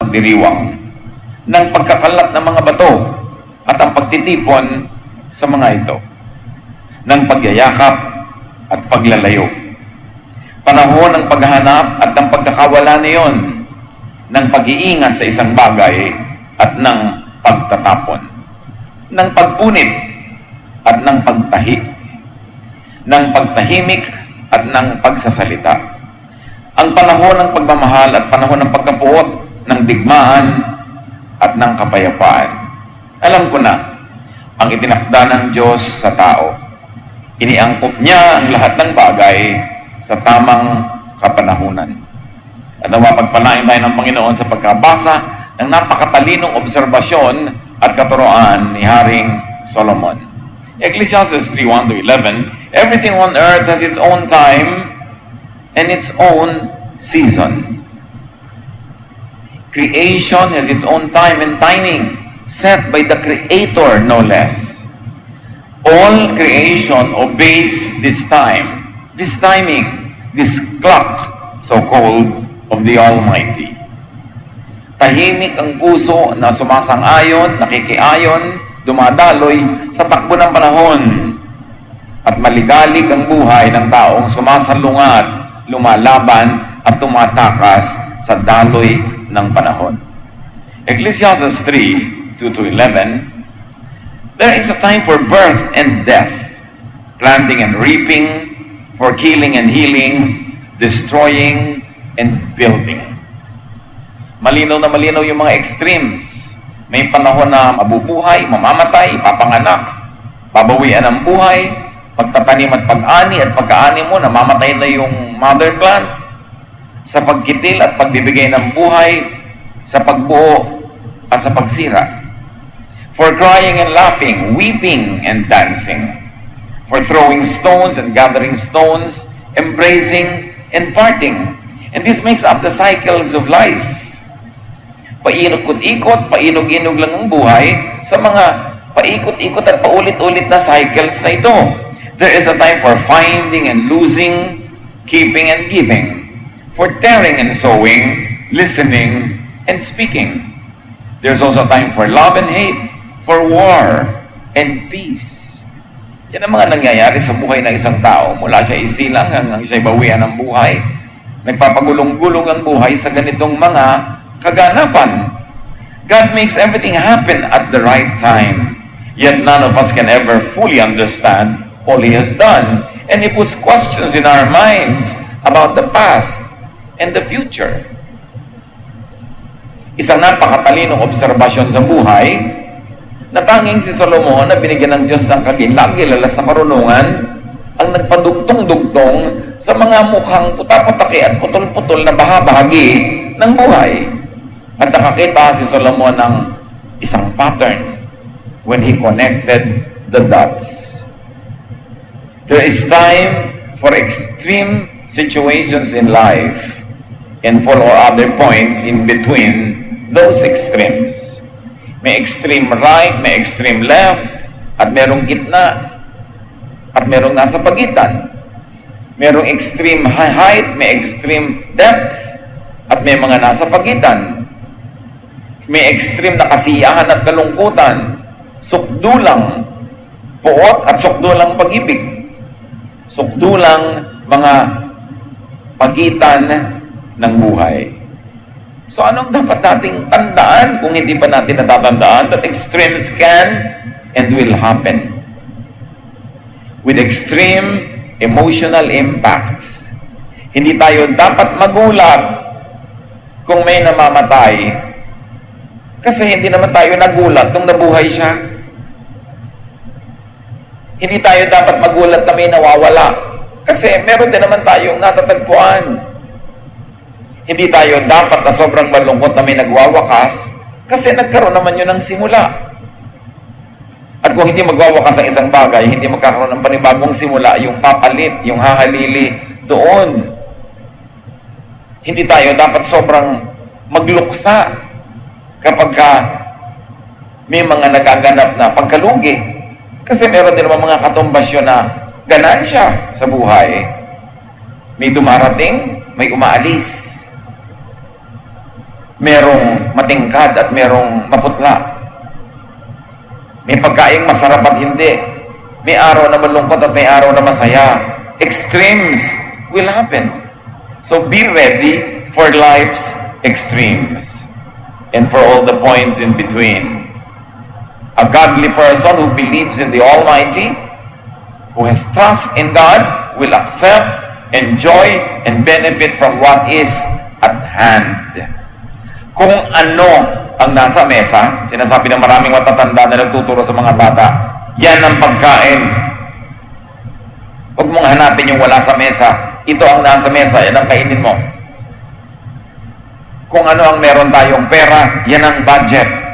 pagdiriwang, ng pagkakalat ng mga bato at ang pagtitipon sa mga ito, ng pagyayakap at paglalayo. Panahon ng paghahanap at ng pagkakawala niyon, ng pag-iingat sa isang bagay at ng pagtatapon, ng pagpunit at ng pagtahi, ng pagtahimik at ng pagsasalita. Ang panahon ng pagmamahal at panahon ng pagkapuot, ng digmaan at ng kapayapaan. Alam ko na, ang itinakda ng Diyos sa tao. Iniangkop niya ang lahat ng bagay sa tamang kapanahunan. At nawa pagpalain tayo ng Panginoon sa pagkabasa ng napakatalinong obserbasyon at katuroan ni Haring Solomon. Ecclesiastes 3:1-11, everything on earth has its own time and its own season. Creation has its own time and timing, set by the Creator, no less. All creation obeys this time, this timing, this clock, so-called, of the Almighty. Tahimik ang puso na sumasang-ayon, nakikiayon, dumadaloy sa takbo ng panahon. At maligalig ang buhay ng taong sumasalungat, lumalaban at tumatakas sa daloy ng panahon. Ecclesiastes 3:2-11, there is a time for birth and death, planting and reaping, for killing and healing, destroying and building. Malinaw na malinaw yung mga extremes. May panahon na mabubuhay, mamamatay, papanganak, babawian ang buhay, pagtatanim at pag-ani at pagkaani mo, namamatay na yung mother plant, sa pagkitil at pagbibigay ng buhay, sa pagbuo at sa pagsira. For crying and laughing, weeping and dancing, for throwing stones and gathering stones, embracing and parting. And this makes up the cycles of life. Paikot-ikot, painog-inog lang ang buhay sa mga paikot-ikot at paulit-ulit na cycles na ito. There is a time for finding and losing, keeping and giving, for tearing and sowing, listening and speaking. There's also time for love and hate, for war and peace. Yan ang mga nangyayari sa buhay ng isang tao mula siya isilang hanggang siya bawian ng buhay. Nagpapagulong-gulong ang buhay sa ganitong mga kaganapan. God makes everything happen at the right time. Yet none of us can ever fully understand all He has done. And He puts questions in our minds about the past and the future. Isang napakatalinong obserbasyon sa buhay na tanging si Solomon na binigyan ng Diyos ng kagilagilala sa karunungan ang nagpadugtong-dugtong sa mga mukhang puta-putaki at putol-putol na bahagi ng buhay. At nakakita si Solomon ng isang pattern when he connected the dots. There is time for extreme situations in life and for all other points in between those extremes. May extreme right, may extreme left, at merong gitna, at merong nasa pagitan. Merong extreme height, may extreme depth, at may mga nasa pagitan. May extreme na kasiyahan at kalungkutan, sukdulang puot at sukdulang pag-ibig, sukdulang mga pagitan ng buhay. So anong dapat nating tandaan kung hindi pa natin natatandaan that extremes can and will happen? With extreme emotional impacts. Hindi tayo dapat magulat kung may namamatay kasi hindi naman tayo nagulat nung nabuhay siya. Hindi tayo dapat magulat na may nawawala kasi meron din naman tayong natatagpuan. Hindi tayo dapat na sobrang malungkot na may nagwawakas kasi nagkaroon naman yun ng simula. At kung hindi magwawakas ang isang bagay, hindi magkakaroon ng panibagong simula, yung papalit, yung hahalili doon. Hindi tayo dapat sobrang magluksa kapag may mga nagaganap na pagkalugi. Kasi meron din naman mga katumbasyon na ganansya sa buhay. May dumarating, may umaalis. merong matingkad at merong maputla. May pagkaing masarap at hindi. May araw na malungkot at may araw na masaya. Extremes will happen. So be ready for life's extremes and for all the points in between. A godly person who believes in the Almighty, who has trust in God, will accept, enjoy, and benefit from what is at hand. Kung ano ang nasa mesa, sinasabi ng maraming matatanda na nagtuturo sa mga bata, yan ang pagkain. Huwag mong hanapin yung wala sa mesa. Ito ang nasa mesa, yan ang kainin mo. Kung ano ang meron tayong pera, yan ang budget.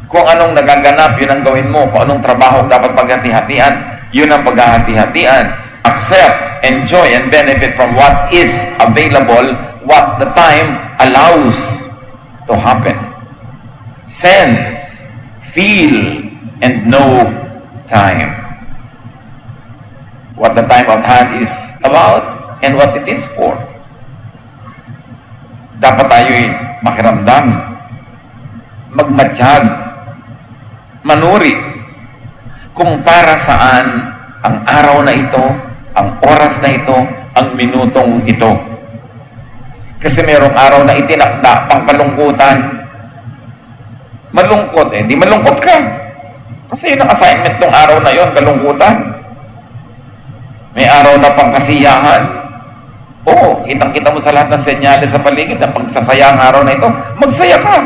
Kung anong nagaganap, yun ang gawin mo. Kung anong trabaho dapat paghati-hatian, yun ang paghahati-hatian. Accept, enjoy, and benefit from what is available, what the time allows to happen. Sense, feel, and know time. What the time of hand is about and what it is for. Dapat tayo'y makiramdam, magmatsyag, manuri kung para saan ang araw na ito, ang oras na ito, ang minutong ito. Kasi merong araw na itinakda pang malungkutan. Malungkot di malungkot ka. Kasi yun ang assignment ng araw na yon, kalungkutan. May araw na pang kasiyahan. Oo, kitang-kita mo sa lahat ng senyales sa paligid na pagsasaya ang araw na ito, magsaya ka.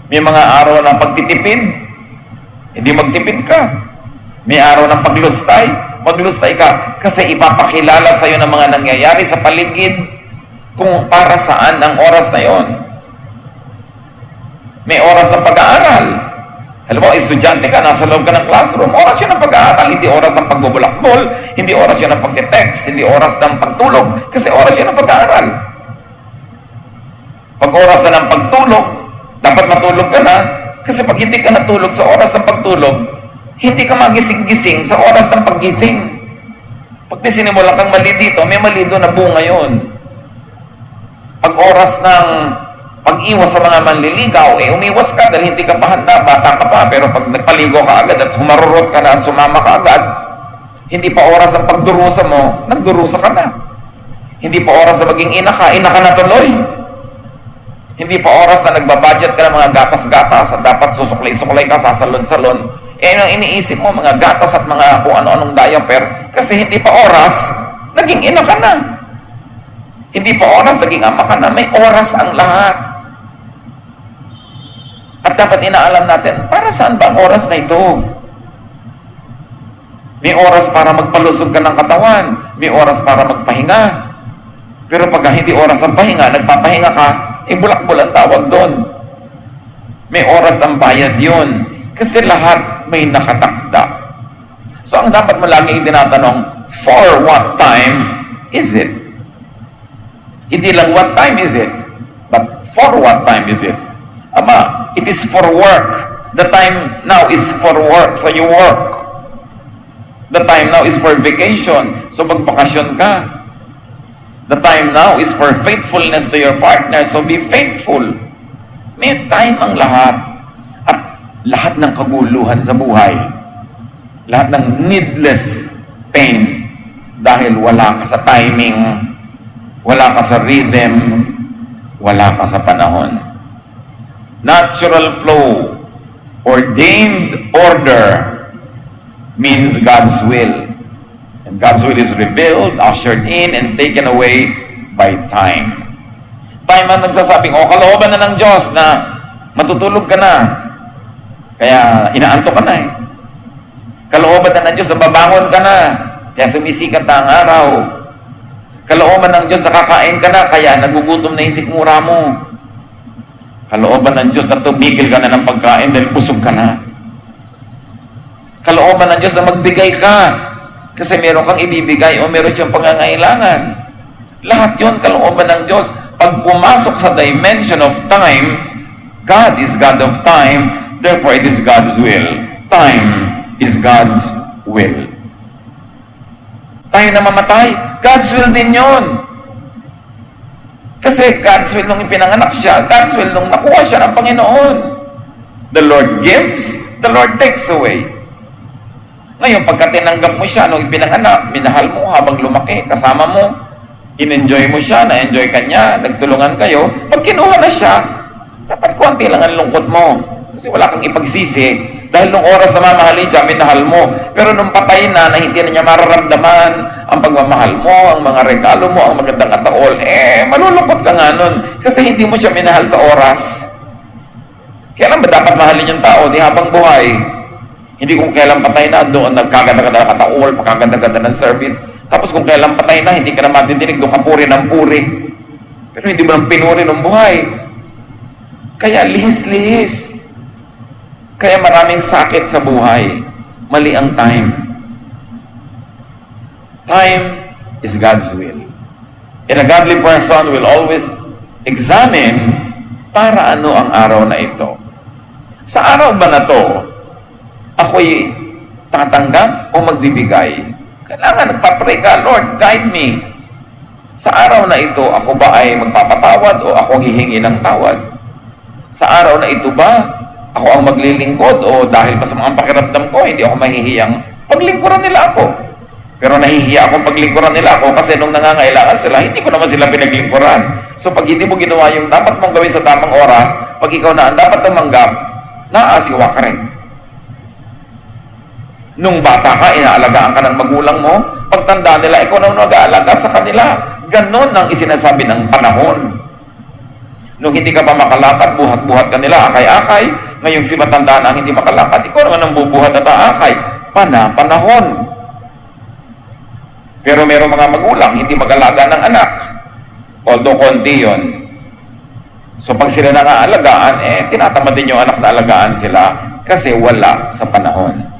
May mga araw na pagtitipid, hindi magtipid ka. May araw ng paglustay, maglustay ka. Kasi ipapakilala sa iyo ng mga nangyayari sa paligid kung para saan ang oras na yon. May oras ng pag-aaral. Alam mo, estudyante ka, nasa loob ka ng classroom, oras yun ng pag-aaral, hindi oras ng pagbubulakbol, hindi oras yun ng pagte-text, hindi oras ng pagtulog, kasi oras yun ng pag-aaral. Pag oras na ng pagtulog, dapat matulog ka na, kasi pag hindi ka natulog sa oras ng pagtulog, hindi ka magising-gising sa oras ng paggising. Pag may sinimula kang mali dito, may mali doon na bunga yun. Pag oras ng pag-iwas sa mga manliligaw, umiwas ka dahil hindi ka pa handa, bata ka pa, pero pag nagpaligo ka agad at humarurot ka na at sumama ka agad, hindi pa oras ang pagdurusa mo, nagdurusa ka na. Hindi pa oras na maging ina ka na tuloy. Hindi pa oras na nagbabudget ka ng mga gatas-gatas at dapat susuklay-suklay ka sa salon-salon. Ang iniisip mo, mga gatas at mga kung ano-anong diaper, kasi hindi pa oras, naging ina ka na. Hindi pa oras, naging ama ka na. May oras ang lahat. At dapat inaalam natin, para saan ba ang oras na ito? May oras para magpalusog ka ng katawan. May oras para magpahinga. Pero pag hindi oras ang pahinga, nagpapahinga ka, bulak-bul ang tawag doon. May oras ng bayad yun. Kasi lahat may nakatakda. So ang dapat mo lagi itinatanong, for what time is it? Hindi lang what time is it, but for what time is it? Ama, it is for work. The time now is for work, so you work. The time now is for vacation, so magbakasyon ka. The time now is for faithfulness to your partner, so be faithful. May time ang lahat. At lahat ng kaguluhan sa buhay, lahat ng needless pain, dahil wala ka sa timing, wala ka sa rhythm, wala ka sa panahon. Natural flow, ordained order, means God's will. And God's will is revealed, ushered in, and taken away by time. Time ang nagsasabing, kalooban na ng Diyos na matutulog ka na. Kaya inaantok ka na eh. Kalooban na ng Diyos na babangon ka na. Kaya sumisikat na ang araw. Kalooban ng Diyos na kakain ka na. Kaya nagugutom na yung sikmura mo. Kalooban ng Diyos na tumigil ka na ng pagkain dahil busog ka na. Kalooban ng Diyos na magbigay ka. Kasi meron kang ibibigay o meron siyang pangangailangan. Lahat yun kalooban ng Diyos. Pag pumasok sa dimension of time, God is God of time, therefore it is God's will. Time is God's will. Tayo na mamatay, God's will din yun. Kasi God's will nung ipinanganak siya, God's will nung nakuha siya ng Panginoon. The Lord gives, the Lord takes away. Ngayon, pagka tinanggap mo siya nung ipinanganak, minahal mo habang lumaki, kasama mo, in-enjoy mo siya, na-enjoy ka niya, nagtulungan kayo, pag kinuha na siya, dapat konti lang ang lungkot mo. Kasi wala kang ipagsisi. Dahil nung oras na mamahalin siya, minahal mo. Pero nung patay na hindi na niya mararamdaman ang pagmamahal mo, ang mga regalo mo, ang magandang ataol, malulungkot ka nga nun. Kasi hindi mo siya minahal sa oras. Kailan ba dapat mahalin yung tao? Di habang buhay. Hindi kung kailan patay na, doon nagkaganda-ganda ng ataol, pagkaganda-ganda ng service. Tapos kung kailan patay na, hindi ka na matidinig, doon ka puri ng puri. Pero hindi mo nang pinuri ng buhay. Kaya lihis-lihis. Kaya maraming sakit sa buhay. Mali ang time. Time is God's will. And a godly person will always examine para ano ang araw na ito. Sa araw ba na to, ako'y tatanggap o magbibigay? Kailangan nagpapray ka, Lord, guide me. Sa araw na ito, ako ba ay magpapatawad o ako hihingi ng tawad? Sa araw na ito ba, ako ang maglilingkod o dahil pa sa mga pakiramdam ko, hindi ako mahihiyang paglingkuran nila ako. Pero nahihiya akong paglingkuran nila ako kasi nung nangangailangan sila, hindi ko naman sila pinaglingkuran. So pag hindi mo ginawa yung dapat mong gawin sa tamang oras, pag ikaw na ang dapat tumanggap, naaasiwa ka rin. Nung bata ka, inaalagaan ka ng magulang mo, pagtanda nila, ikaw na nag-aalaga sa kanila. Ganon ang isinasabi ng panahon. Nung hindi ka pa makalakad, buhat-buhat ka nila, akay-akay. Ngayong si matanda na hindi makalakad, ikaw naman ang bubuhat at aakay. Panahon. Pero merong mga magulang, hindi mag-alaga ng anak. Although konti yun. So pag sila nangaalagaan, tinatamad din yung anak na alagaan sila kasi wala sa panahon.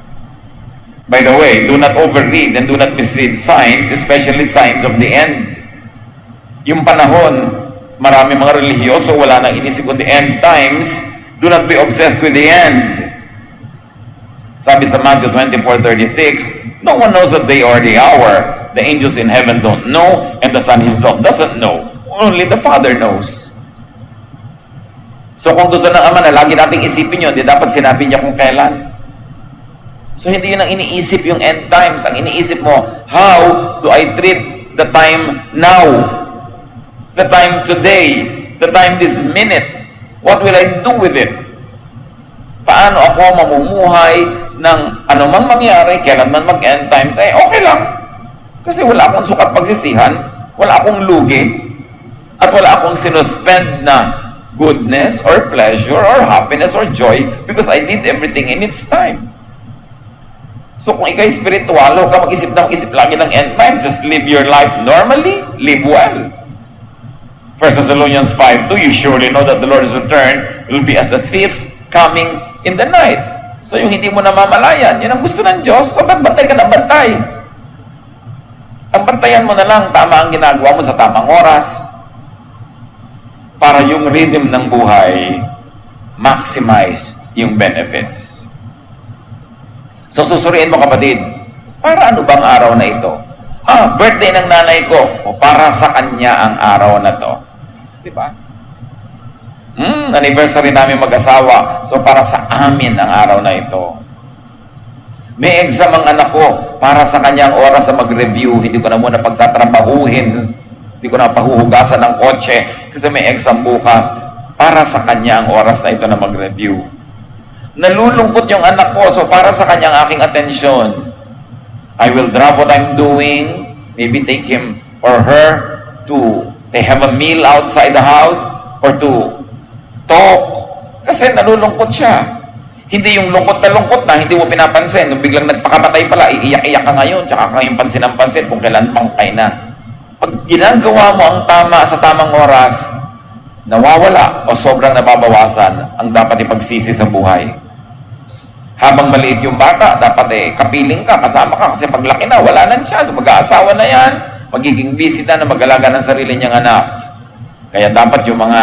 By the way, do not overread and do not misread signs, especially signs of the end. Yung panahon, marami mga relihiyoso, wala nang inisip kundi end times. Do not be obsessed with the end. Sabi sa Matthew 24:36, no one knows the day or the hour. The angels in heaven don't know, and the Son himself doesn't know. Only the Father knows. So kung gusto ng Ama na lagi nating isipin yun, di dapat sinabi niya kung kailan. So hindi yun ang iniisip yung end times. Ang iniisip mo, how do I treat the time now? The time today? The time this minute? What will I do with it? Paano ako mamumuhay ng anumang mangyari, kailan man mag-end times, okay lang. Kasi wala akong sukat pagsisihan, wala akong lugi, at wala akong sinuspend na goodness or pleasure or happiness or joy because I did everything in its time. So kung ikay spiritual, huwag ka mag-isip na mag-isip lagi ng end times. Just live your life normally, live well. 1 Thessalonians 5:2, you surely know that the Lord's return will be as a thief coming in the night. So yung hindi mo namamalayan, yun ang gusto ng Diyos. So bantay ka ng bantay. Ang bantayan mo na lang, tama ang ginagawa mo sa tamang oras para yung rhythm ng buhay maximize yung benefits. So susuriin mo kapatid, para ano bang araw na ito? Birthday ng nanay ko, o para sa kanya ang araw na to. Diba? Anniversary namin mag-asawa, so para sa amin ang araw na ito. May exam ang anak ko, para sa kanya ang oras sa mag-review, hindi ko na muna pagtatrabahuhin, hindi ko na pahuhugasan ng kotse, kasi may exam bukas, para sa kanya ang oras na ito na mag-review. Nalulungkot yung anak ko, so para sa kanya ang aking atensyon. I will drop what I'm doing, maybe take him or her to they have a meal outside the house or to talk. Kasi nalulungkot siya. Hindi yung lungkot na hindi mo pinapansin. Nung biglang nagpakamatay pala, iiyak-iyak ka ngayon, tsaka ka yung pansin ang pansin kung kailan pangkay na. Pag ginagawa mo ang tama sa tamang oras, nawawala o sobrang nababawasan ang dapat ipagsisi sa buhay. Habang maliit yung bata, dapat kapiling ka, kasama ka, kasi paglaki na, wala nang chance, mag-aasawa na yan, magiging busy na mag-alaga ng sarili niyang anak. Kaya dapat yung mga,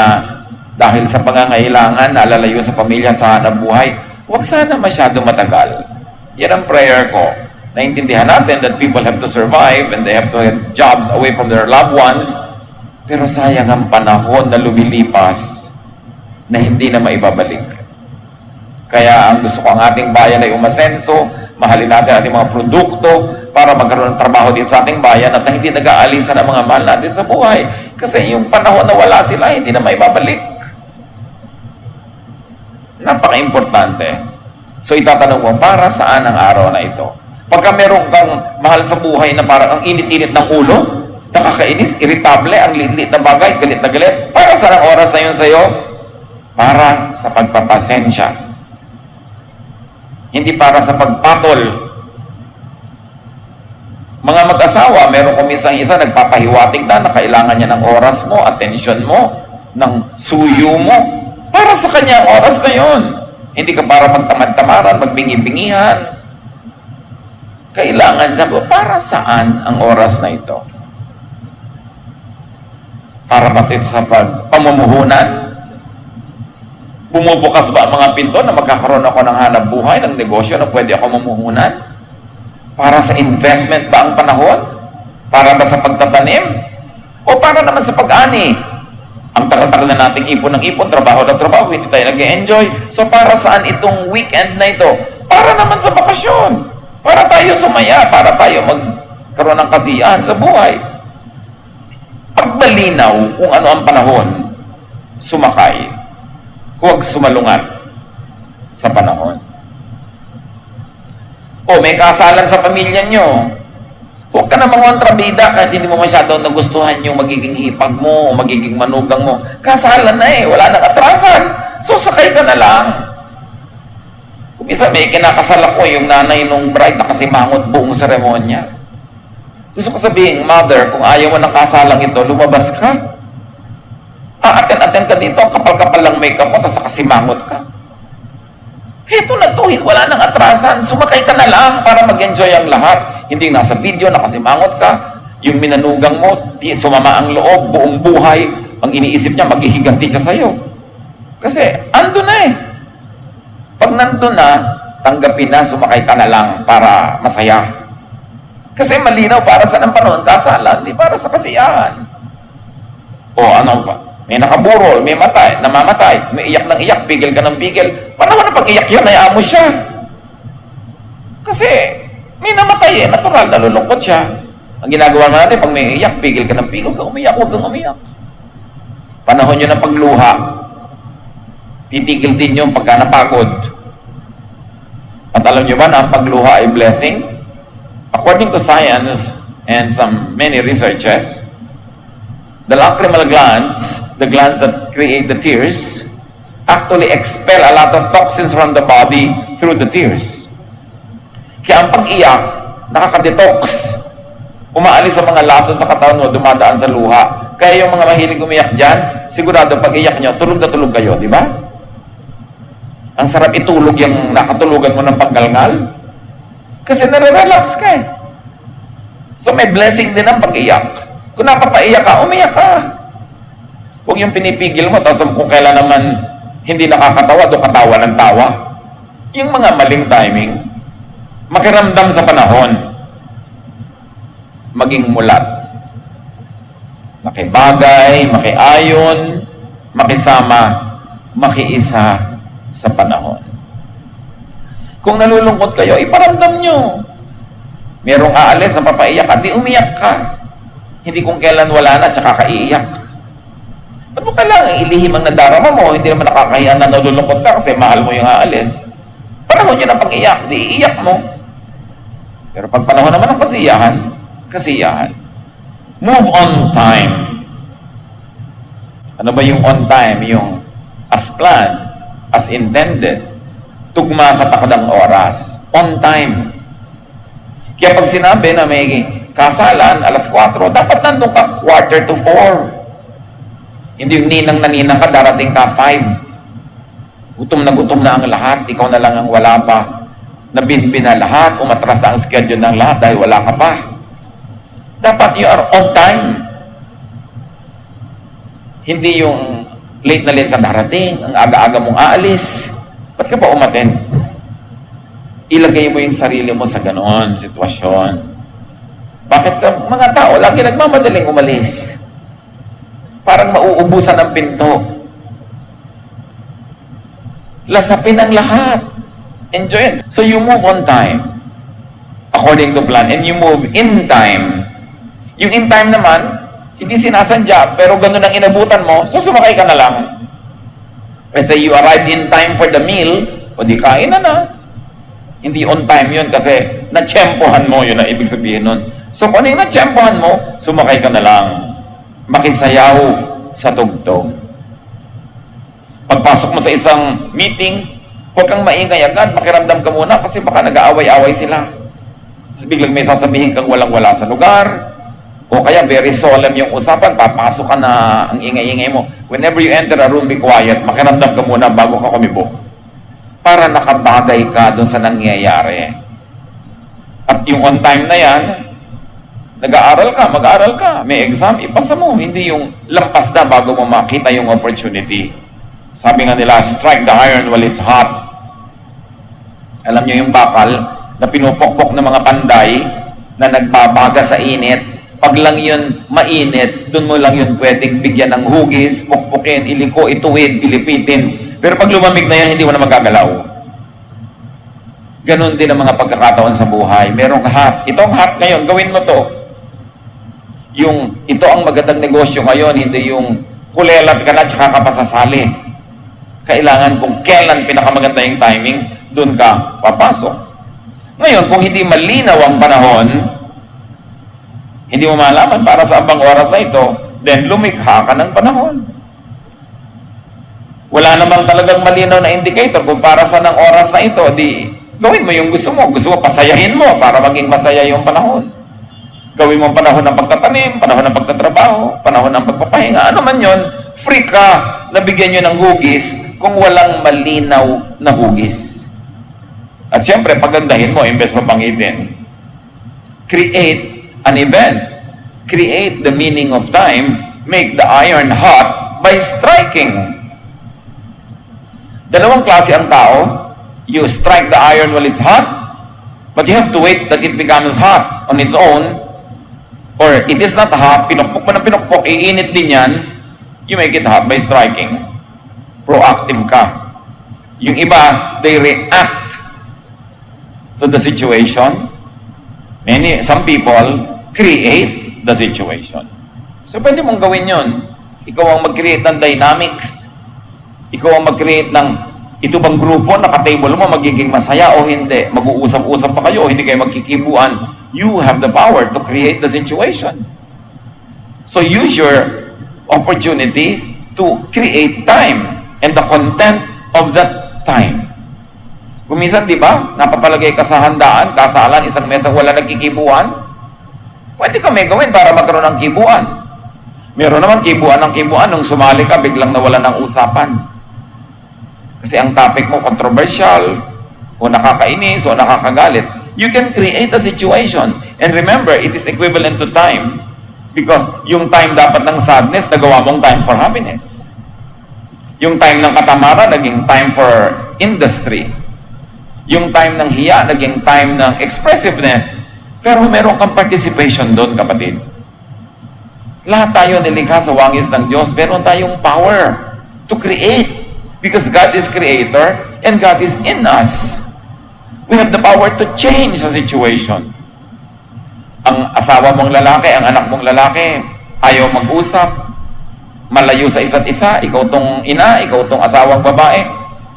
dahil sa pangangailangan, nalalayo sa pamilya sa hanap buhay, huwag sana masyado matagal. Yan ang prayer ko. Naintindihan natin that people have to survive and they have to have jobs away from their loved ones. Pero sayang ang panahon na lumilipas na hindi na maibabalik. Kaya ang gusto ko ang ating bayan ay umasenso, mahalin natin ating mga produkto para magkaroon ng trabaho din sa ating bayan at na hindi nag-aalisan ang mga mahal natin sa buhay. Kasi yung panahon na wala sila, hindi na maibabalik. Napaka-importante. So itatanong mo, para saan ang araw na ito? Pagka meron kang mahal sa buhay na parang ang init-init ng ulo, nakakainis, irritable, ang liit-liit na bagay, galit na galit, para saan ang oras na yun sa'yo? Para sa pagpapasensya. Hindi para sa pagpatol. Mga mag-asawa, meron kumisang isa nagpapahiwatig na kailangan niya ng oras mo, atensyon mo, ng suyo mo. Para sa kanya ang oras na yun. Hindi ka para magtamad-tamaran, magbingi-bingihan. Kailangan ka ba? Para saan ang oras na ito? Para ba ito sa pamumuhunan? Bumubukas ba ang mga pinto na magkakaroon ako ng hanap buhay, ng negosyo na pwede ako mamuhunan? Para sa investment ba ang panahon? Para ba sa pagtatanim? O para naman sa pag-ani? Ang tagal-tagal na nating ipon ng ipon, trabaho ng trabaho, hindi tayo nag-enjoy. So para saan itong weekend na ito? Para naman sa bakasyon. Para tayo sumaya, para tayo magkaroon ng kasiyahan sa buhay. Pagmalinaw kung ano ang panahon, sumakay. Huwag sumalungat sa panahon. O may kasalan sa pamilya nyo. Huwag ka na mangontrabida kahit hindi mo masyadong nagustuhan yung magiging hipag mo o magiging manugang mo. Kasalan na wala nang atrasan. So sakay ka na lang. Kung isa may kinakasal ako yung nanay nung bride na kasi mangot buong seremonya. Gusto ko sabihin, mother, kung ayaw mo ng kasalang ito, lumabas ka. Aaten-aten ka dito, ang kapal-kapal lang makeup mo, tapos nakasimangot ka. Heto na to, wala nang atrasan. Sumakay ka na lang para mag-enjoy ang lahat. Hindi nasa video, nakasimangot ka. Yung minanugang mo, sumama ang loob, buong buhay. Ang iniisip niya, maghihiganti siya sa'yo. Kasi, ando na Pag nandun na, tanggapin na, sumakay ka na lang para masaya. Kasi malinaw para sa ng panahon, kasalan, di para sa kasiyahan. O ano pa? May nakaburol, may matay, namamatay, may iyak ng iyak, pigil ka ng pigil. Panahon na pag-iyak yan, nayaan mo siya. Kasi, may namatay natural, nalulungkot siya. Ang ginagawa natin, pag may iyak, pigil ka ng pigil, huwag kang umiyak. Panahon yun ng pagluha. Titigil din yung pagka napagod. At alam nyo ba na ang pagluha ay blessing? According to science and many researches, the lacrimal glands, the glands that create the tears, actually expel a lot of toxins from the body through the tears. Kaya ang pag-iyak, nakaka-detox. Umaalis sa mga laso sa katawan mo, dumadaan sa luha. Kaya yung mga mahilig umiyak dyan, sigurado pag-iyak nyo, tulog na tulog kayo, di ba? Ang sarap itulog yung nakatulugan mo ng paggalngal. Kasi nare-relax ka So may blessing din ang pag-iyak. Kung napapaiyak ka, umiyak ka. Huwag yung pinipigil mo, tapos kung kailan naman hindi nakakatawa, doon katawa ng tawa. Yung mga maling timing, makiramdam sa panahon, maging mulat. Makibagay, makiayon, makisama, makiisa sa panahon. Kung nalulungkot kayo, iparamdam nyo. Merong aalis na papaiyak ka, di umiyak ka. Hindi kung kailan wala na, tsaka kaiiyak. Ba't mo kailangan ilihim ang nadarama mo? Hindi naman nakakahiya na nalulungkot ka kasi mahal mo yung aalis. Panahon yun ang pag-iyak, di iiyak mo. Pero pag panahon naman ng kasiyahan, kasiyahan. Move on time. Ano ba yung on time? Yung as planned, as intended, tugma sa takdang oras. On time. Kaya pag sinabi na may kasalan, alas 4, dapat nandun ka 3:45. Hindi yung ninang na ninang ka, darating ka 5. Gutom na ang lahat, ikaw na lang ang wala pa. Nabinbin na lahat, umatras ang schedule ng lahat dahil wala ka pa. Dapat you are on time. Hindi yung late na late ka darating, ang aga-aga mong aalis. Ba't ka ba umaten? Ilagay mo yung sarili mo sa ganoon sitwasyon. Bakit ka, mga tao, lagi nagmamadaling umalis? Parang mauubusan ang pinto. Lasapin ang lahat. Enjoy it. So you move on time, according to plan, and you move in time. Yung in time naman, hindi sinasadya, pero ganun ang inabutan mo, so sumakay ka na lang. Let's say you arrived in time for the meal, o di kain na. Hindi on time yun kasi natsyempohan mo, yun ang ibig sabihin nun. So kung ano yung natsyempohan mo, sumakay ka na lang. Makisayaw sa tugtog. Pagpasok mo sa isang meeting, huwag kang maingay agad, makiramdam ka muna kasi baka nag-aaway-away sila. Tapos biglang may sasabihin kang walang-wala sa lugar, o kaya very solemn yung usapan, papasok ka na ang ingay-ingay mo. Whenever you enter a room, be quiet, makiramdam ka muna bago ka kumibo. Para nakabagay ka doon sa nangyayari. At yung on time na yan, nag-aaral ka, mag-aaral ka, may exam, ipasa mo. Hindi yung lampas na bago mo makita yung opportunity. Sabi nga nila, strike the iron while it's hot. Alam nyo yung bakal na pinupokpok ng mga panday na nagbabaga sa init. Pag lang yun mainit, dun mo lang yun pwedeng bigyan ng hugis, pukpukin, iliko, ituwid, pilipitin. Pero pag lumamig na yan, hindi mo na magagalaw. Ganon din ang mga pagkakataon sa buhay. Merong hot. Itong hot ngayon, gawin mo to. Ito ang magandang negosyo ngayon, hindi yung kulelat ka na tsaka ka pasasali. Kailangan kung kailan pinakamaganda yung timing, dun ka papasok. Ngayon, kung hindi malinaw ang panahon, hindi mo malaman para sa abang oras na ito, then lumikha ka ng panahon. Wala namang talagang malinaw na indicator kung para sa ng oras na ito, di gawin mo yung gusto mo. Gusto mo, pasayahin mo para maging masaya yung panahon. Gawin mo ang panahon ng pagtatanim, panahon ng pagtatrabaho, panahon ng pagpapahinga. Ano man yon, free ka na bigyan nyo ng hugis kung walang malinaw na hugis. At syempre, pagandahin mo, imbes mabangitin. Create an event. Create the meaning of time. Make the iron hot by striking. Dalawang klase ang tao. You strike the iron while it's hot, but you have to wait that it becomes hot on its own. Or it is not hot, pinukpok mo ng pinukpok, iinit din yan, you make it hot by striking. Proactive ka. Yung iba, they react to the situation. Some people create the situation. So pwede mong gawin yun. Ikaw ang mag-create ng dynamics. Ikaw ang mag-create ng ito bang grupo, naka-table mo, magiging masaya o hindi. Mag-uusap-usap pa kayo, hindi kayo magkikibuan. You have the power to create the situation. So use your opportunity to create time and the content of that time. Kung minsan, di ba, napapalagay ka sa handaan, kasalan, isang mesang wala nagkikibuan, pwede ka may gawin para magkaroon ng kibuan. Meron naman kibuan ng kibuan, nung sumali ka, biglang nawala ng usapan. Kasi ang topic mo controversial, o nakakainis, o nakakagalit. You can create a situation. And remember, it is equivalent to time. Because yung time dapat ng sadness, nagawa mong time for happiness. Yung time ng katamaran, naging time for industry. Yung time ng hiya, naging time ng expressiveness. Pero meron kang participation doon, kapatid. Lahat tayo nilikha sa wangis ng Diyos. Meron tayong power to create. Because God is creator and God is in us. We have the power to change the situation. Ang asawa mong lalaki, ang anak mong lalaki, ayaw mag-usap, malayo sa isa't isa, ikaw tong ina, ikaw tong asawang babae.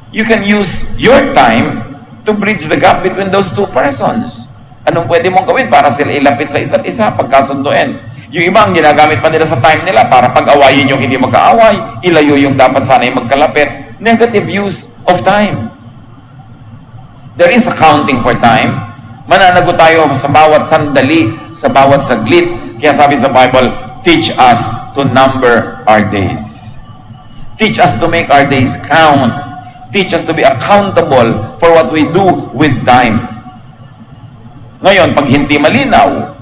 You can use your time to bridge the gap between those two persons. Anong pwede mong gawin para sila ilapit sa isa't isa, pagkasunduin? Yung iba, ang ginagamit pa nila sa time nila para pag-awayin yung hindi mag-aaway, ilayo yung dapat sana'y magkalapit. Negative use of time. There is accounting for time. Mananagot tayo sa bawat sandali, sa bawat saglit. Kaya sabi sa Bible, teach us to number our days. Teach us to make our days count. Teach us to be accountable for what we do with time. Ngayon, pag hindi malinaw,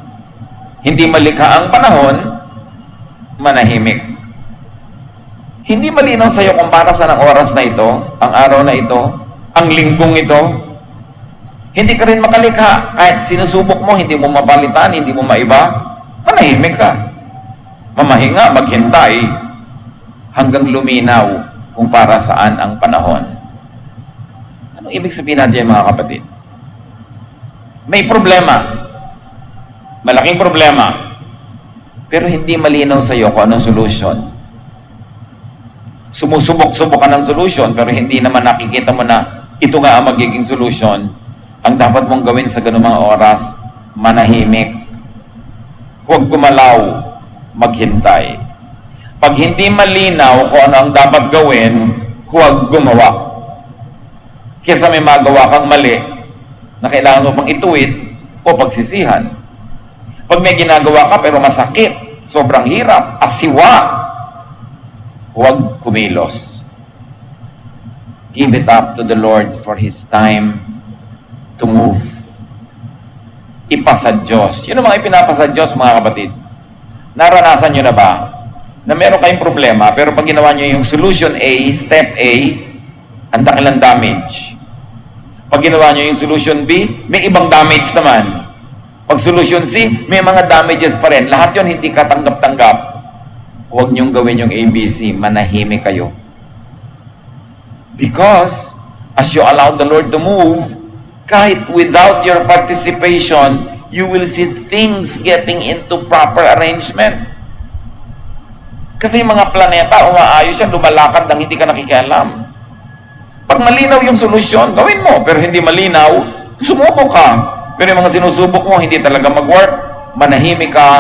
hindi malikha ang panahon, manahimik. Hindi malinaw sa iyo kung para saan ang oras na ito, ang araw na ito, ang linggong ito. Hindi ka rin makalikha. Kahit sinusubok mo, hindi mo mapalitan, hindi mo maiba, manahimik ka. Mamahinga, maghintay, hanggang luminaw kung para saan ang panahon. Anong ibig sabihin natin, mga kapatid? May problema. Malaking problema. Pero hindi malinaw sa iyo kung anong solusyon. Sumusubok-subok ka ng solusyon, pero hindi naman nakikita mo na ito nga ang magiging solusyon. Ang dapat mong gawin sa ganung mga oras, manahimik. Huwag gumalaw, maghintay. Pag hindi malinaw kung ano ang dapat gawin, huwag gumawa. Kesa may magawa kang mali na kailangan mo pang ituwid o pagsisihan. Pag may ginagawa ka pero masakit, sobrang hirap, asiwa, huwag kumilos. Give it up to the Lord for His time to move. Ipasa Diyos. Yun ang mga ipinapasa Diyos, mga kapatid. Naranasan nyo na ba na meron kayong problema, pero pag ginawa nyo yung solution A, step A, ang dakilang damage. Pag ginawa nyo yung solution B, may ibang damage naman. Pag solution C, may mga damages pa rin. Lahat yun hindi katanggap-tanggap. Huwag nyong gawin yung ABC, manahimik kayo. Because, as you allow the Lord to move, kahit without your participation, you will see things getting into proper arrangement. Kasi yung mga planeta, umaayos yan, lumalakad nang hindi ka nakikialam. Pag malinaw yung solusyon, gawin mo. Pero hindi malinaw, sumubok ka. Pero yung mga sinusubok mo, hindi talaga mag-work, manahimik ka,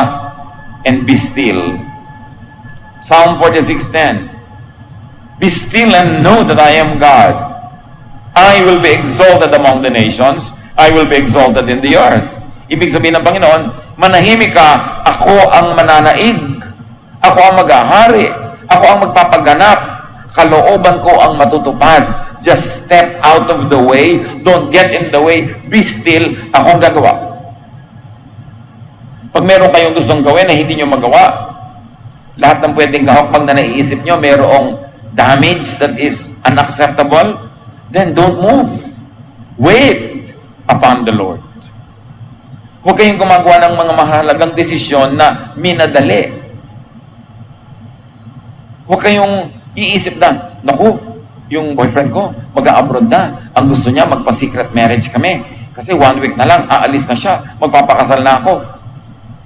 and be still. Psalm 46:10. Be still and know that I am God. I will be exalted among the nations. I will be exalted in the earth. Ibig sabihin ng Panginoon, manahimik ka, ako ang mananaig. Ako ang maghahari. Ako ang magpapaganap. Kalooban ko ang matutupad. Just step out of the way. Don't get in the way. Be still. Ako ang gagawa. Pag meron kayong gustong gawin na hindi nyo magawa, lahat ng pwedeng kahokbang na naiisip nyo, merong damage that is unacceptable, then don't move. Wait upon the Lord. Huwag kayong gumagawa ng mga mahalagang desisyon na minadali. Huwag kayong iisip na, naku, yung boyfriend ko, mag-a-abroad na. Ang gusto niya, magpa-secret marriage kami. Kasi 1 week na lang, aalis na siya, magpapakasal na ako.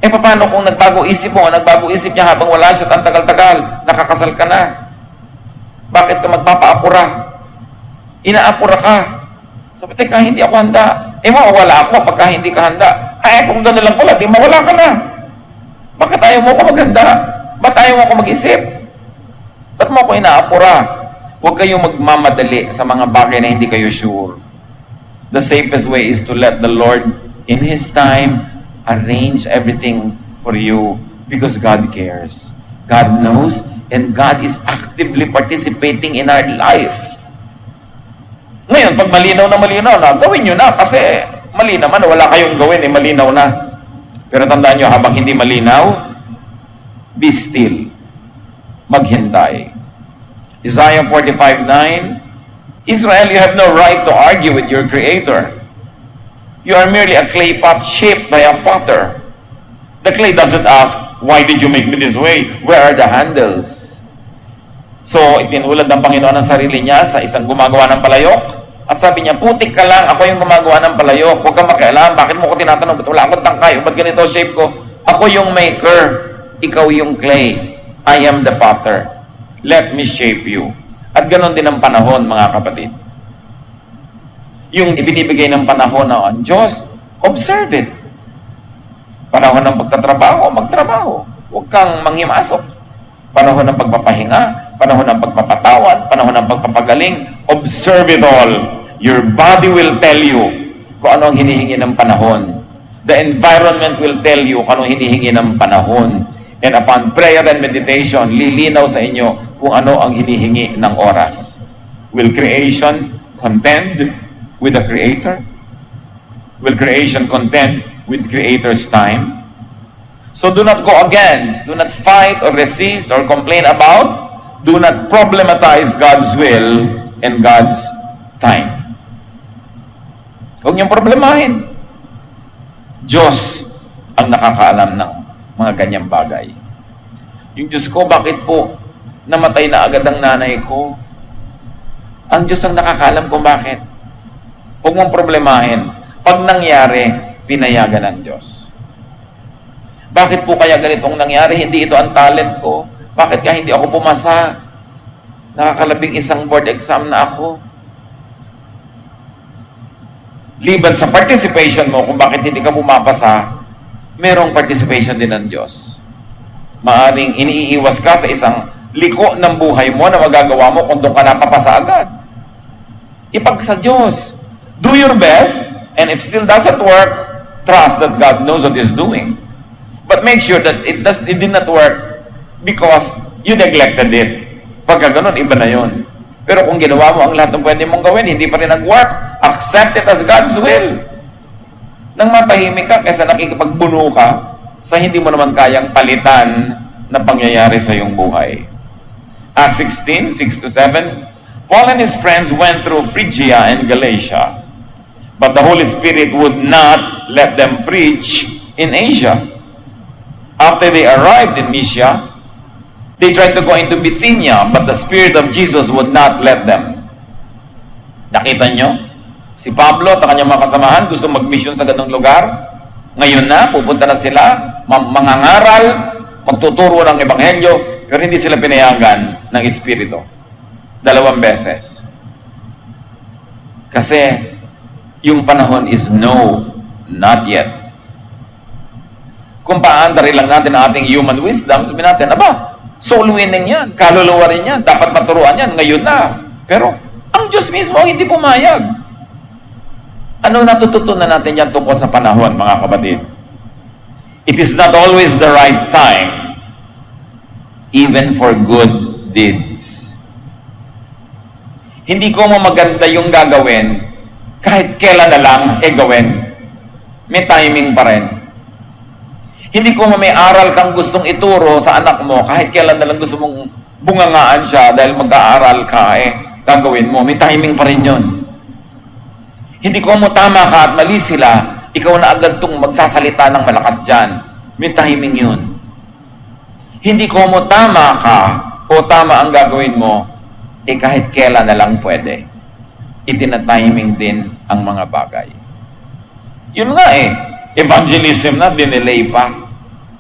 Eh, paano kung nagbago isip mo, nagbago isip niya habang wala siya, ang tagal-tagal, nakakasal ka na? Bakit ka magpapaapura? Inaapura ka. Sabi, teka, hindi ako handa. Eh, mawawala ako pagka hindi ka handa. Ay, kung gano'n lang pala, di mawala ka na. Bakit ayaw mo ako maghanda? Ba't ayaw mo ako mag-isip? Ba't mo ako inaapura? Huwag kayong magmamadali sa mga bagay na hindi kayo sure. The safest way is to let the Lord, in His time, arrange everything for you because God cares. God knows, and God is actively participating in our life. Ngayon, pag malinaw na, gawin nyo na kasi mali naman, wala kayong gawin, malinaw na. Pero tandaan nyo, habang hindi malinaw, be still. Maghintay. Isaiah 45:9, Israel, you have no right to argue with your Creator. You are merely a clay pot shaped by a potter. The clay doesn't ask, why did you make me this way? Where are the handles? So, itinulad ng Panginoon ang sarili niya sa isang gumagawa ng palayok. At sabi niya, putik ka lang, ako yung gumagawa ng palayok. Huwag kang makialam, bakit mo ko tinatanong? Ba't wala akong tangkay? Ba't ganito shape ko? Ako yung maker, ikaw yung clay. I am the potter. Let me shape you. At ganon din ang panahon, mga kapatid. Yung ibinibigay ng panahon na ang Diyos, observe it. Panahon ng pagtatrabaho, magtrabaho. Huwag kang manghimasok. Panahon ng pagpapahinga, panahon ng pagpapatawad, panahon ng pagpapagaling, observe it all. Your body will tell you kung ano ang hinihingi ng panahon. The environment will tell you kung ano hinihingi ng panahon. And upon prayer and meditation, lilinaw sa inyo kung ano ang hinihingi ng oras. Will creation contend with the Creator? Will creation contend with Creator's time? So do not go against, do not fight or resist or complain about, do not problematize God's will and God's time. Huwag niyong problemahin. Diyos ang nakakaalam ng mga ganyang bagay. Yung Diyos ko, bakit po namatay na agad ang nanay ko. Ang Diyos ang nakakaalam kung bakit. Huwag mong problemahin. Pag nangyari, pinayagan ng Diyos. Bakit po kaya ganitong nangyari? Hindi ito ang talent ko. Bakit kaya hindi ako pumasa? Nakakalabing isang board exam na ako. Liban sa participation mo kung bakit hindi ka pumapasa, merong participation din ng Diyos. Maaring iniiwas ka sa isang liko ng buhay mo na magagawa mo kung doon ka napapasa agad. Ipagsa Diyos. Do your best, and if still doesn't work, trust that God knows what He's doing. But make sure that it did not work because you neglected it. Pagka ganun, iba na yun. Pero kung ginawa mo ang lahat ng pwede mong gawin, hindi pa rin nag-work, accept it as God's will. Nang matahimik ka kaysa nakikipagbuno ka sa hindi mo naman kayang palitan na pangyayari sa iyong buhay. Acts 16, 6-7, Paul and his friends went through Phrygia and Galatia, but the Holy Spirit would not let them preach in Asia. After they arrived in Mysia, they tried to go into Bithynia, but the Spirit of Jesus would not let them. Nakita nyo? Si Pablo at ang kanyang mga kasamahan gusto mag-mission sa ganung lugar. Ngayon na, pupunta na sila, mangangaral, magtuturo ng Ebanghelyo, pero hindi sila pinayagan ng Espiritu. 2 beses. Kasi, yung panahon is no, not yet. Kung paandarin lang natin ang ating human wisdom, sabihin natin, aba, soul winning yan, kaluluwa rin yan, dapat maturuan yan, ngayon na. Pero, ang Diyos mismo hindi pumayag. Anong natututunan natin yan tungkol sa panahon, mga kapatid? It is not always the right time, even for good deeds. Hindi ko maganda yung gagawin, kahit kailan na lang, gawin. May timing pa rin. Hindi ko may aral kang gustong ituro sa anak mo, kahit kailan na lang gusto mong bungangaan siya dahil mag-aaral ka, gagawin mo. May timing pa rin yun. Hindi ko tama ka at mali sila, ikaw na agad tong magsasalita ng malakas dyan. May timing yun. Hindi ko tama ka o tama ang gagawin mo, kahit kailan na lang pwede. Itinatiming din ang mga bagay. Yun nga evangelism na dinelay pa.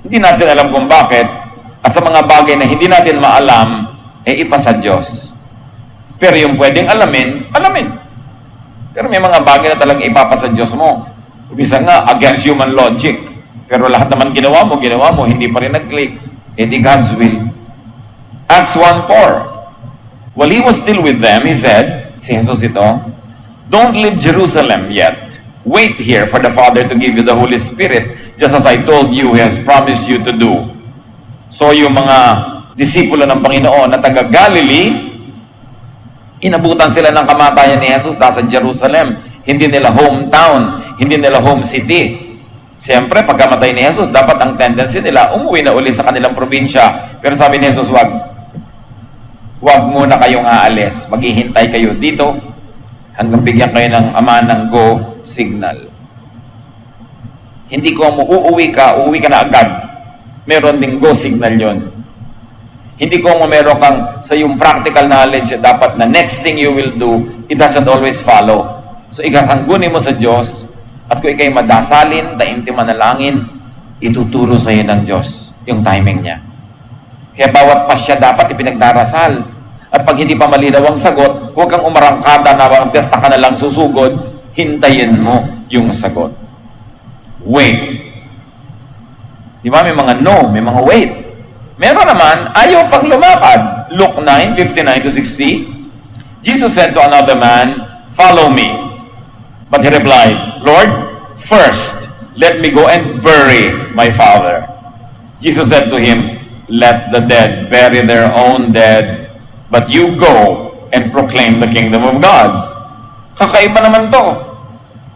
Hindi natin alam kung bakit. At sa mga bagay na hindi natin maalam, ipasa Diyos. Pero yung pwedeng alamin, alamin. Pero may mga bagay na talagang ipapasa Diyos mo. Bisa nga, against human logic. Pero lahat naman ginawa mo, hindi pa rin nag-click. Di God's will. Acts 1:4. While he was still with them, he said, si Jesus ito, don't leave Jerusalem yet. Wait here for the Father to give you the Holy Spirit, just as I told you, He has promised you to do. So yung mga disipulo ng Panginoon na taga Galilee, inabutan sila ng kamatayan ni Jesus nasa Jerusalem. Hindi nila hometown, hindi nila home city. Siyempre, pagkamatay ni Jesus, dapat ang tendency nila, umuwi na uli sa kanilang probinsya. Pero sabi ni Jesus, wag muna kayong aalis. Maghihintay kayo dito hanggang bigyan kayo ng Ama ng go signal. Hindi ko uuwi ka na agad. Meron ding go signal yon. Hindi ko meron kang sa yung practical knowledge dapat na next thing you will do, it doesn't always follow. So ikasanggunin mo sa Diyos at kung ikay madasalin, taimtim manalangin, ituturo sa iyo ng Diyos yung timing niya. Kaya bawat pasya dapat ipinagdarasal. At pag hindi pa malinaw ang sagot, huwag kang umarangkada na basta ka na lang susugod, hintayin mo yung sagot. Wait. Di ba? May mga no, may mga wait. Meron naman, ayaw pang lumakad. Luke 9:59-60. Jesus said to another man, follow me. But he replied, Lord, first, let me go and bury my father. Jesus said to him, let the dead bury their own dead, but you go and proclaim the kingdom of God. Kakaiba naman to.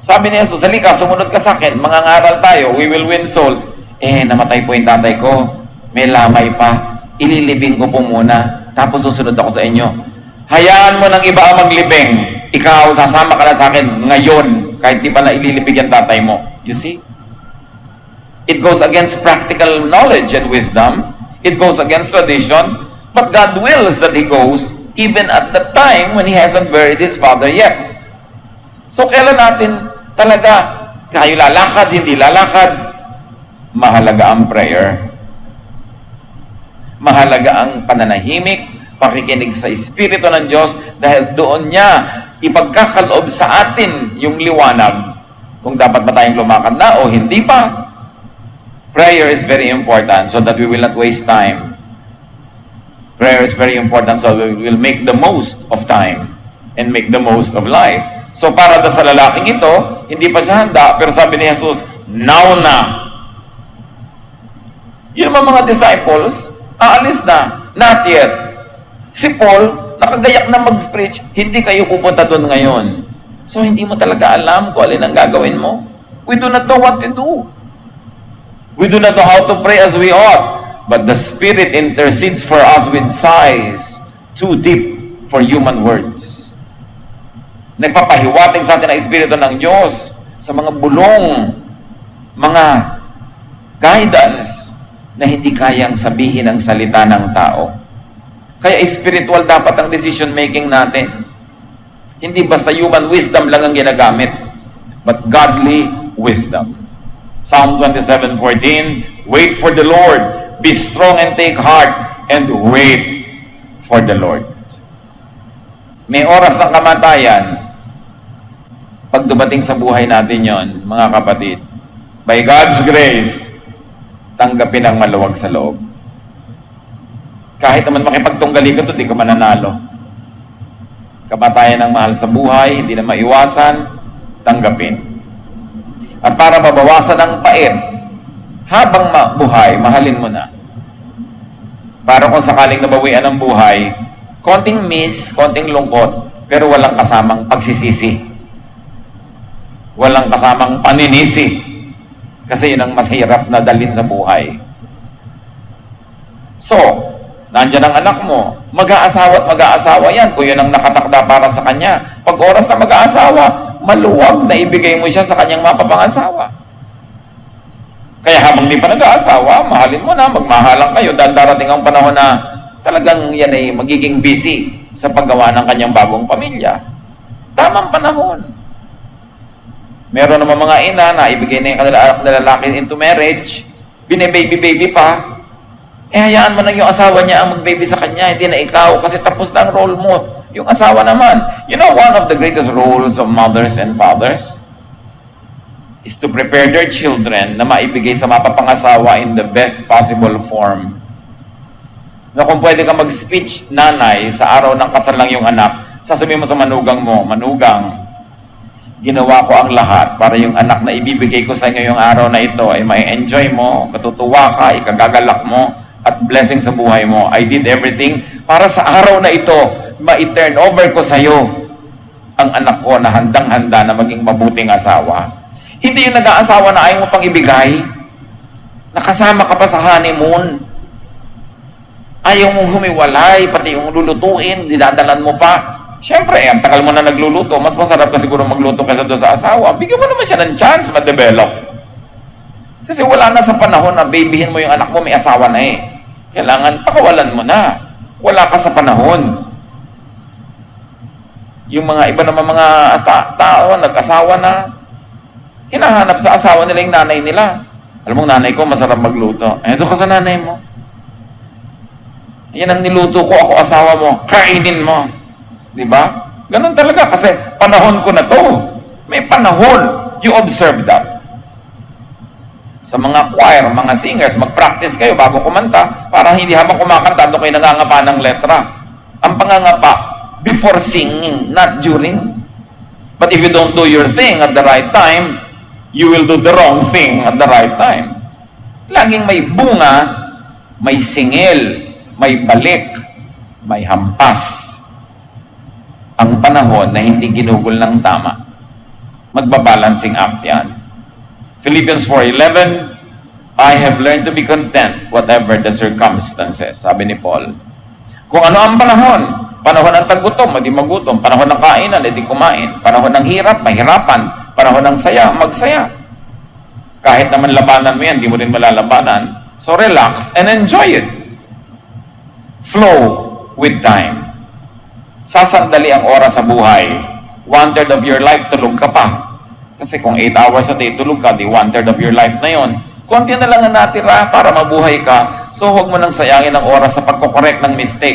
Sabi ni Jesus, halika, sumunod ka sa akin, mangangaral tayo, we will win souls. Namatay po yung tatay ko, may lamay pa, ililibing ko po muna, tapos susunod ako sa inyo. Hayaan mo ng iba ang maglibing, ikaw, sasama ka na sa akin ngayon, kahit di pa na ililibig yung tatay mo. You see? It goes against practical knowledge and wisdom. It goes against tradition. But God wills that he goes even at the time when he hasn't buried his father yet. So kailan natin talaga tayo lalakad, hindi lalakad? Mahalaga ang prayer. Mahalaga ang pananahimik, pakikinig sa Espiritu ng Diyos dahil doon niya ipagkakaloob sa atin yung liwanag kung dapat ba tayong lumakad na o hindi pa. Prayer is very important so that we will not waste time. Prayer is very important so we will make the most of time and make the most of life. So para sa lalaking ito, hindi pa siya handa, pero sabi ni Jesus, now na. Yun naman mga disciples, aalis na, not yet. Si Paul, nakagayak na mag-preach, hindi kayo pupunta doon ngayon. So hindi mo talaga alam kung alin ang gagawin mo. We do not know what to do. We do not know how to pray as we ought. But the Spirit intercedes for us with sighs too deep for human words. Nagpapahiwatig sa atin ang Espiritu ng Diyos sa mga bulong, mga guidance na hindi kayang sabihin ang salita ng tao. Kaya spiritual dapat ang decision making natin. Hindi basta human wisdom lang ang ginagamit, but godly wisdom. Psalm 27:14, wait for the Lord. Be strong and take heart and wait for the Lord. May oras ng kamatayan. Pag dumating sa buhay natin yon, mga kapatid, by God's grace, tanggapin ang maluwag sa loob. Kahit naman makipagtunggali ka ito, di ka mananalo. Kamatayan ng mahal sa buhay, hindi na maiwasan, tanggapin. At para mabawasan ang pait, habang buhay, mahalin mo na. Para kung sakaling nabawian ang buhay, konting miss, konting lungkot, pero walang kasamang pagsisisi. Walang kasamang paninisi. Kasi yun ang mas hirap na dalhin sa buhay. So, nandiyan ang anak mo, mag-aasawa at mag-aasawa yan kung yun ang nakatakda para sa kanya. Pag oras na mag-aasawa, maluwag na ibigay mo siya sa kanyang mapapangasawa. Kaya habang di pa nag-aasawa, mahalin mo na, magmahalan kayo dahil darating ang panahon na talagang yan ay magiging busy sa paggawa ng kanyang bagong pamilya. Tamang panahon. Meron naman mga ina na ibigay na yung kanilang lalaki into marriage, bine-baby-baby pa, hayaan mo na yung asawa niya ang mag-baby sa kanya, hindi na ikaw kasi tapos na ang role mo. Yung asawa naman, you know one of the greatest roles of mothers and fathers is to prepare their children na maibigay sa mapapangasawa in the best possible form. Na kung pwede ka mag-speech, nanay, sa araw ng kasal lang yung anak, sasabihin mo sa manugang mo, manugang, ginawa ko ang lahat para yung anak na ibibigay ko sa inyo yung araw na ito ay may enjoy mo, matutuwa ka, ikagagalak mo, at blessing sa buhay mo. I did everything para sa araw na ito, ma-turn over ko sa iyo ang anak ko na handang-handa na maging mabuting asawa. Hindi yung nag-aasawa na ayaw mo pang ibigay. Nakasama ka pa sa honeymoon. Ayaw mong humiwalay, pati yung lulutuin, dinadalan mo pa. Siyempre, ang tagal mo na nagluluto, mas masarap ka siguro magluto kaysa doon sa asawa. Bigyan mo naman siya ng chance ma-develop. Kasi wala na sa panahon na babyhin mo yung anak mo, may asawa na eh. Kailangan pakawalan mo na. Wala ka sa panahon. Yung mga iba naman mga tao, nag-asawa na, hinahanap sa asawa nila yung nanay nila. Alam mo, nanay ko masarap magluto. Eto ka sa nanay mo. Yan ang niluto ko, ako asawa mo. Kainin mo. Diba? Ganun talaga kasi panahon ko na to. May panahon. You observe that. Sa mga choir, mga singers, mag-practice kayo bago kumanta para hindi habang kumakanta doon kayo nangangapa ng letra. Ang pangangapa, before singing, not during. But if you don't do your thing at the right time, you will do the wrong thing at the right time. Laging may bunga, may singil, may balik, may hampas. Ang panahon na hindi ginugol ng tama. Magbabalancing act yan. Philippians 4:11, I have learned to be content whatever the circumstances. Sabi ni Paul. Kung ano ang panahon, panahon ng taggutom, hindi magutom. Panahon ng kainan, hindi kumain. Panahon ng hirap, mahirapan. Panahon ng saya, magsaya. Kahit naman labanan mo yan, di mo rin malalabanan. So relax and enjoy it. flow with time. Sasandali ang oras sa buhay. 1/3 of your life, tulog ka pa. Kasi kung 8 hours a day tulog ka, di 1/3 of your life na yon. Konti na lang ang natira para mabuhay ka. So huwag mo nang sayangin ang oras sa pagkokorek ng mistake.